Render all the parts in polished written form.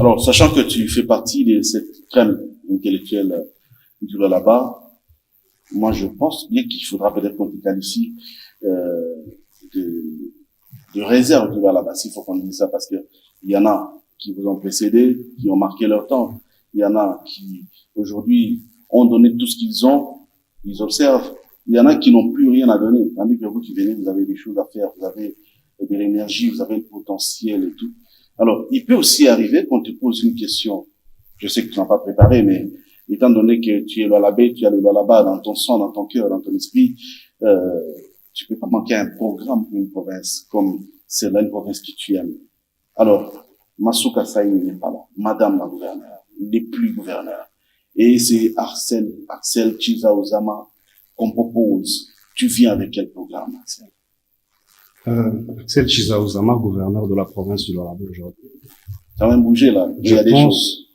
Alors, sachant que tu fais partie de cette crème intellectuelle du là-bas, moi je pense bien qu'il faudra peut-être qu'on te qualifie de, de réserve du là-bas, s'il faut qu'on dise ça, parce que il y en a qui vous ont précédé, qui ont marqué leur temps. Il y en a qui, aujourd'hui, ont donné tout ce qu'ils ont, ils observent. Il y en a qui n'ont plus rien à donner. Tandis que vous qui venez, vous avez des choses à faire, vous avez de l'énergie, vous avez le potentiel et tout. Alors, il peut aussi arriver qu'on te pose une question. Je sais que tu n'as pas préparé, mais étant donné que tu es Lualabé, tu as le Lualaba dans ton sang, dans ton cœur, dans ton esprit, tu peux pas manquer un programme pour une province comme celle-là, une province que tu aimes. Alors, Masuka Saï n'est pas là. Madame la gouverneure n'est plus gouverneure. Et c'est Axel Chizaozama qu'on propose. Tu viens avec quel programme, Axel? Axel Chizaozama, gouverneur de la province du Lualaba aujourd'hui. Ça va même bouger, là. Il y a des choses.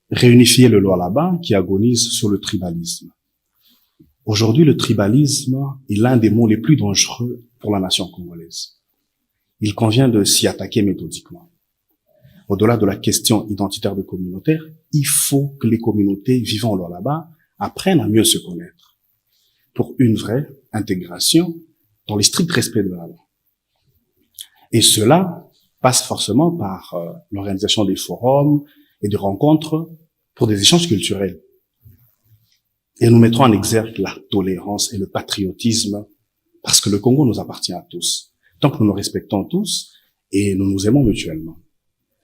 Réunifier le Lualaba qui agonise sur le tribalisme. Aujourd'hui, le tribalisme est l'un des mots les plus dangereux pour la nation congolaise. Il convient de s'y attaquer méthodiquement. Au-delà de la question identitaire de communautaire, il faut que les communautés vivant au Lualaba apprennent à mieux se connaître pour une vraie intégration dans le strict respect de la loi. Et cela passe forcément par l'organisation des forums et des rencontres pour des échanges culturels. Et nous mettrons en exergue la tolérance et le patriotisme parce que le Congo nous appartient à tous. Tant que nous nous respectons tous et nous nous aimons mutuellement.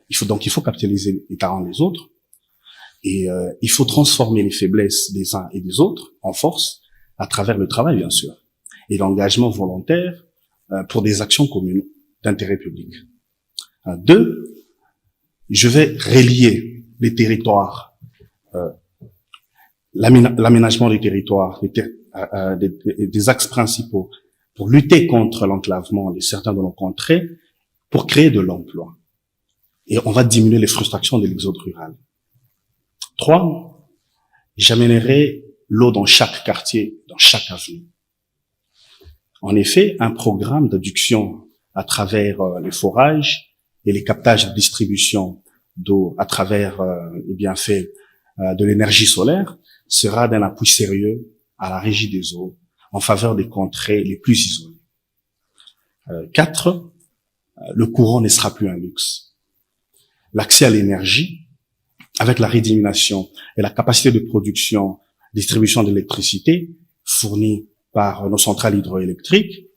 Il faut capitaliser les talents des autres et il faut transformer les faiblesses des uns et des autres en force à travers le travail, bien sûr, et l'engagement volontaire pour des actions communes d'intérêt public. 2, je vais relier les territoires, l'aménagement des territoires, des axes principaux pour lutter contre l'enclavement de certains de nos contrées, pour créer de l'emploi. Et on va diminuer les frustrations de l'exode rural. 3, j'amènerai l'eau dans chaque quartier, dans chaque avenue. En effet, un programme d'adduction à travers les forages et les captages de distribution d'eau à travers les bienfaits de l'énergie solaire sera d'un appui sérieux à la régie des eaux en faveur des contrées les plus isolées. 4, le courant ne sera plus un luxe. L'accès à l'énergie, avec la rédémination et la capacité de production, distribution d'électricité fournie par nos centrales hydroélectriques,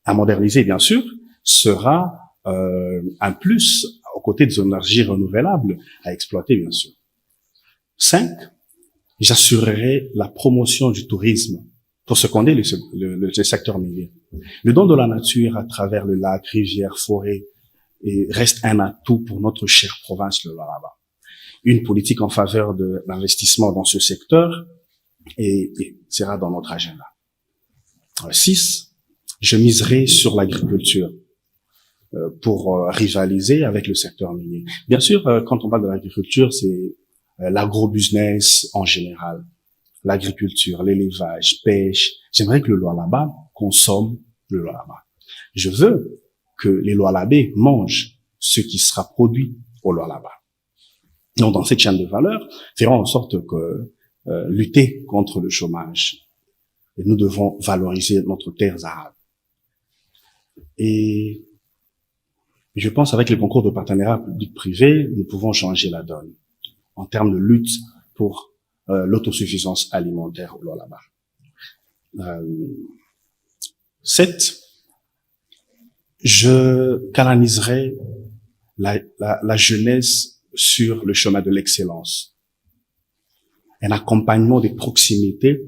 à moderniser bien sûr, sera un plus aux côtés des énergies renouvelables à exploiter bien sûr. 5, j'assurerai la promotion du tourisme pour seconder le secteur minier. Le don de la nature à travers le lac, rivière, forêt reste un atout pour notre chère province le Lualaba. Une politique en faveur de l'investissement dans ce secteur et sera dans notre agenda. 6, je miserai sur l'agriculture pour rivaliser avec le secteur minier. Bien sûr, quand on parle de l'agriculture, c'est l'agro-business en général. L'agriculture, l'élevage, pêche. J'aimerais que le Lualaba consomme le Lualaba. Je veux que les Lualabais mangent ce qui sera produit au Lualaba. Donc, dans cette chaîne de valeur, faisons en sorte que lutter contre le chômage. Et nous devons valoriser notre terre arabe. Et je pense avec les concours de partenariat public-privé, nous pouvons changer la donne en termes de lutte pour l'autosuffisance alimentaire au Lualaba. 7, je canaliserai la jeunesse sur le chemin de l'excellence. Un accompagnement des proximités,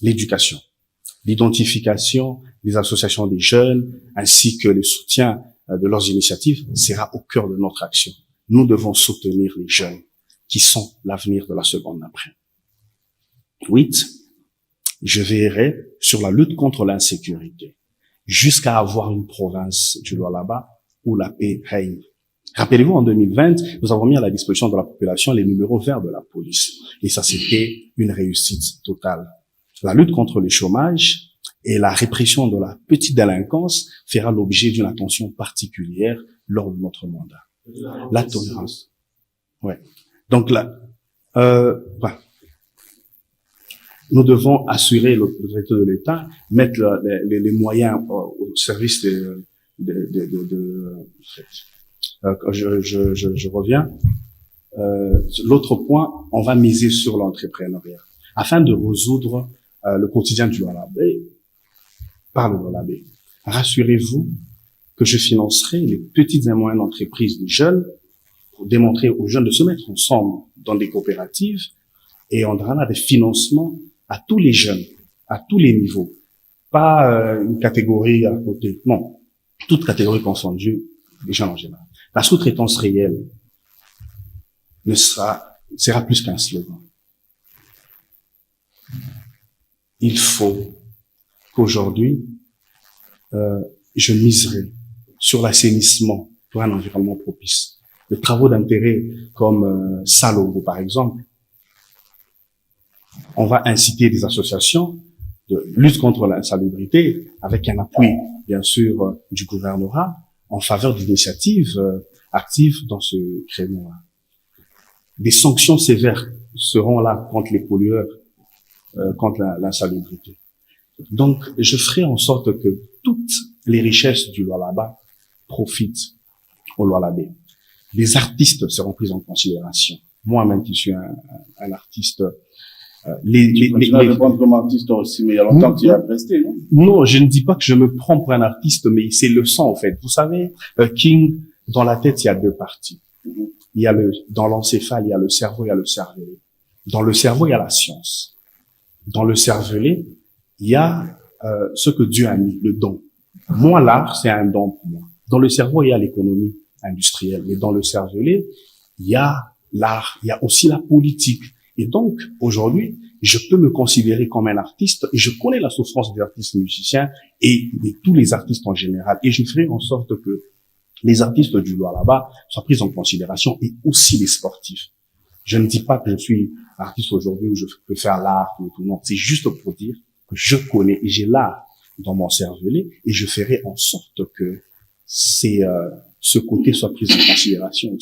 l'éducation, l'identification des associations des jeunes, ainsi que le soutien de leurs initiatives sera au cœur de notre action. Nous devons soutenir les jeunes qui sont l'avenir de la seconde après. 8, je veillerai sur la lutte contre l'insécurité, jusqu'à avoir une province du Lualaba où la paix règne. Rappelez-vous, en 2020, nous avons mis à la disposition de la population les numéros verts de la police. Et ça, c'était une réussite totale. La lutte contre le chômage et la répression de la petite délinquance fera l'objet d'une attention particulière lors de notre mandat. La tolérance. Ouais. Donc là, voilà. Nous devons assurer l'autorité de l'État, mettre les moyens au service je reviens. L'autre point, on va miser sur l'entrepreneuriat afin de résoudre le quotidien du Lualaba. Par le Lualaba, rassurez-vous que je financerai les petites et moyennes entreprises des jeunes pour démontrer aux jeunes de se mettre ensemble dans des coopératives et on donnera des financements à tous les jeunes, à tous les niveaux, pas une catégorie à côté, non, toute catégorie confondue, les jeunes en général. La sous-traitance réelle sera plus qu'un slogan. Il faut qu'aujourd'hui, je miserai sur l'assainissement pour un environnement propice. Les travaux d'intérêt comme Salogo, par exemple, on va inciter des associations de lutte contre l'insalubrité avec un appui, bien sûr, du gouvernorat en faveur d'initiatives actives dans ce créneau-là. Des sanctions sévères seront là contre les pollueurs, contre l'insalubrité. Donc, je ferai en sorte que toutes les richesses du Lualaba profitent au Lualaba. Les artistes seront pris en considération. Moi-même qui suis un artiste, tu vas te prendre comme artiste aussi, mais il y a longtemps que tu es resté, non? Non, je ne dis pas que je me prends pour un artiste, mais c'est le sang, en fait. Vous savez, King, dans la tête, il y a deux parties. Il y a dans l'encéphale, il y a le cerveau, il y a le cervelet. Dans le cerveau, il y a la science. Dans le cervelet, il y a ce que Dieu a mis, le don. Moi, l'art, c'est un don pour moi. Dans le cerveau, il y a l'économie industrielle. Mais dans le cervelet, il y a l'art, il y a aussi la politique. Et donc, aujourd'hui, je peux me considérer comme un artiste et je connais la souffrance des artistes musiciens et de tous les artistes en général. Et je ferai en sorte que les artistes du Lualaba soient pris en considération et aussi les sportifs. Je ne dis pas que je suis artiste aujourd'hui ou je peux faire l'art ou tout, non. C'est juste pour dire que je connais et j'ai l'art dans mon cervelet et je ferai en sorte que ce côté soit pris en considération.